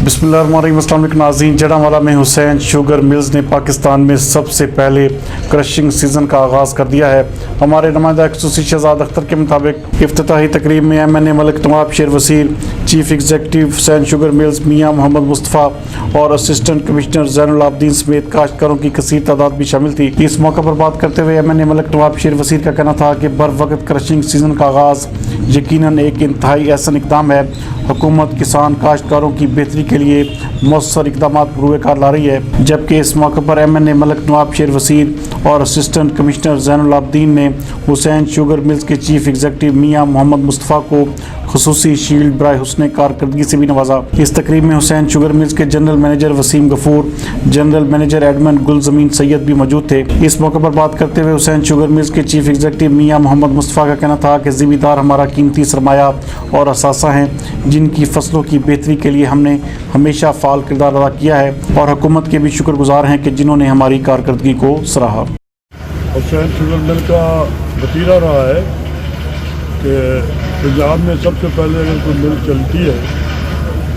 बिस्मिल्लाहिर्रहमानिर्रहीम। अस्सलाम वालेकुम नाज़रीन, जड़ांवाला में हुसैन शुगर मिल्स ने पाकिस्तान में सबसे पहले क्रशिंग सीज़न का आगाज़ कर दिया है। हमारे नुमाइंदा ख़ुसूसी शहजाद अख्तर के मुताबिक इफ्तिताही तकरीब में MNA Malik Nawab Sher Waseer, chief executive Hussain sugar mills Mian Mohammad Mustafa और असिस्टेंट कमिश्नर ज़ैनुल आबदीन समेत काश्तकारों की कसीर तादाद भी शामिल थी। इस मौके पर बात करते हुए MNA मलिक नवाब शेर वसीर का कहना था कि बर वक्त क्रशिंग सीज़न का आगाज़ यकीनन एक इंतहाई एहसन इक़दाम है। हुकूमत किसान काश्तकारों की बेहतरी के लिए मौसर इक़दाम कार ला रही है। जबकि इस मौके पर MNA मलिक नवाब शेर वसीर और असिस्टेंट कमिश्नर ज़ैनुल आबदीन ने हुसैन शुगर मिल्स के चीफ एग्जीक्यूटिव मियाँ मोहम्मद मुस्तफ़ा को खुसूसी शील्ड बराए हुस्ने कारकर्दगी से भी नवाजा। इस तकरीब में हुसैन शुगर मिल्स के general manager Waseem Ghafoor, general manager admin Gulzameen Syed भी मौजूद थे। इस मौके पर बात करते हुए हुसैन शुगर मिल्स के चीफ एग्जीक्यूटिव मियाँ मोहम्मद मुस्तफ़ा का कहना था कि ज़िम्मेदार हमारा कीमती सरमाया और असासा हैं, जिनकी फसलों की बेहतरी के लिए हमने हमेशा फ़ाल किरदार अदा किया है और हुकूमत के भी शुक्रगुजार हैं कि जिन्होंने हमारी कारकर्दगी को सराहा। हुसैन शुगर मिल का वतीरा रहा है कि पंजाब में सबसे पहले अगर कोई मिल चलती है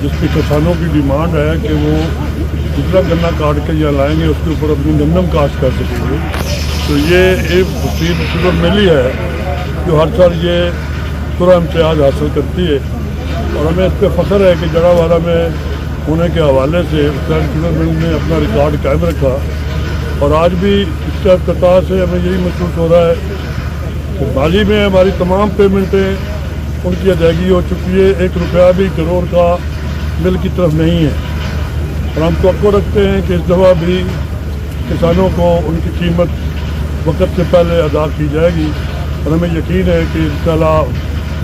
जिसकी किसानों की डिमांड है कि वो जितना गन्ना काट के यहाँ लाएंगे उसके ऊपर अपनी गंदम काश्त कर सकेंगे, तो ये एक हुसैन शुगर मिल ही है जो हर साल ये पूरा इम्तियाज़ हासिल करती है। और हमें इस पर फ़ख्र है कि जड़ांवाला में होने के हवाले से हुसैन शुगर मिल ने अपना रिकॉर्ड कायम रखा और आज भी इसका इफ्तिताह से हमें यही महसूस हो रहा है कि माली में हमारी तमाम पेमेंटें उनकी अदायगी हो चुकी है। 1 रुपया भी करोड़ का मिल की तरफ नहीं है और हम तवक्को रखते हैं कि इस दफ़ा भी किसानों को उनकी कीमत वक्त से पहले अदा की जाएगी और हमें यकीन है कि इंशाअल्लाह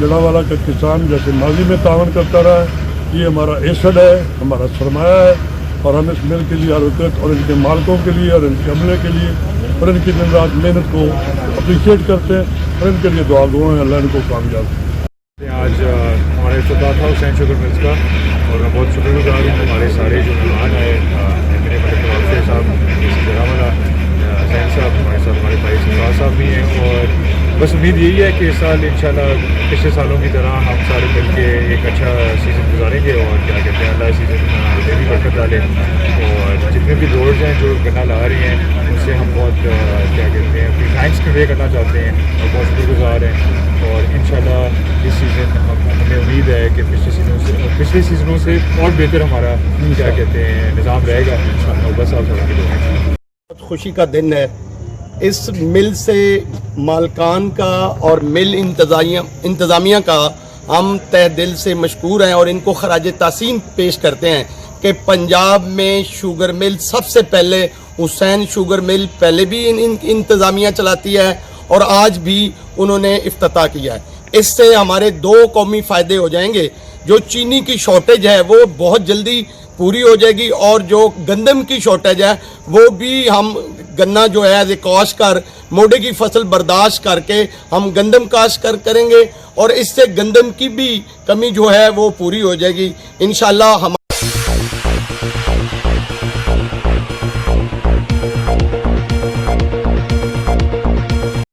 जड़ांवाला का किसान जैसे माजी में तावन करता रहा है, ये हमारा एसेट है, हमारा सरमाया है और हम इस मिल के लिए हर वक्त और इनके मालिकों के लिए और इनके अमले के लिए और इनकी दिन रात मेहनत को अप्रिशिएट करते हैं और इनके लिए दुआ गो हैं, अल्लाह इनको कामयाब। आज हमारा इफ्तिताह था हुसैन शुगर मिल्स का और मैं बहुत शुक्रगुजार हूँ हमारे सारे जो मेहमान आए, MNA मलिक नवाब शेर साहब, जड़ांवाला हुसैन साहब, हमारे साथ हमारे भाई सरदार साहब भी हैं। और बस उम्मीद यही है कि इस साल इंशाल्लाह पिछले सालों की तरह हम सारे मिल के एक अच्छा सीज़न गुजारेंगे और क्या कहते हैं अल्लाह सीज़न में भी बरकत डाले और जितने भी रोड्स हैं जो गन्ना ला रही हैं उनसे हम बहुत क्या कहते हैं अपनी थैंक्स कन्वे करना चाहते हैं और बहुत शुक्रगुजार हैं। और इंशाल्लाह इस सीज़न हमें उम्मीद है कि पिछले सीज़नों से और बेहतर हमारा क्या कहते हैं निज़ाम रहेगा और बस आप सबके लोग खुशी का दिन है। इस मिल से मालकान का और मिल इंतज़ामिया का हम तहे दिल से मशकूर हैं और इनको खराज तासीम पेश करते हैं कि पंजाब में शुगर मिल सबसे पहले हुसैन शुगर मिल पहले भी इंतज़ामिया चलाती है और आज भी उन्होंने इफ्तिताह किया है। इससे हमारे 2 कौमी फ़ायदे हो जाएंगे। जो चीनी की शॉर्टेज है वो बहुत जल्दी पूरी हो जाएगी और जो गंदम की शॉर्टेज है वो भी हम गन्ना जो है एज ए काश्तकार मोटे की फसल बर्दाश्त करके हम गंदम काश्त करेंगे और इससे गंदम की भी कमी जो है वो पूरी हो जाएगी इंशाल्लाह। हम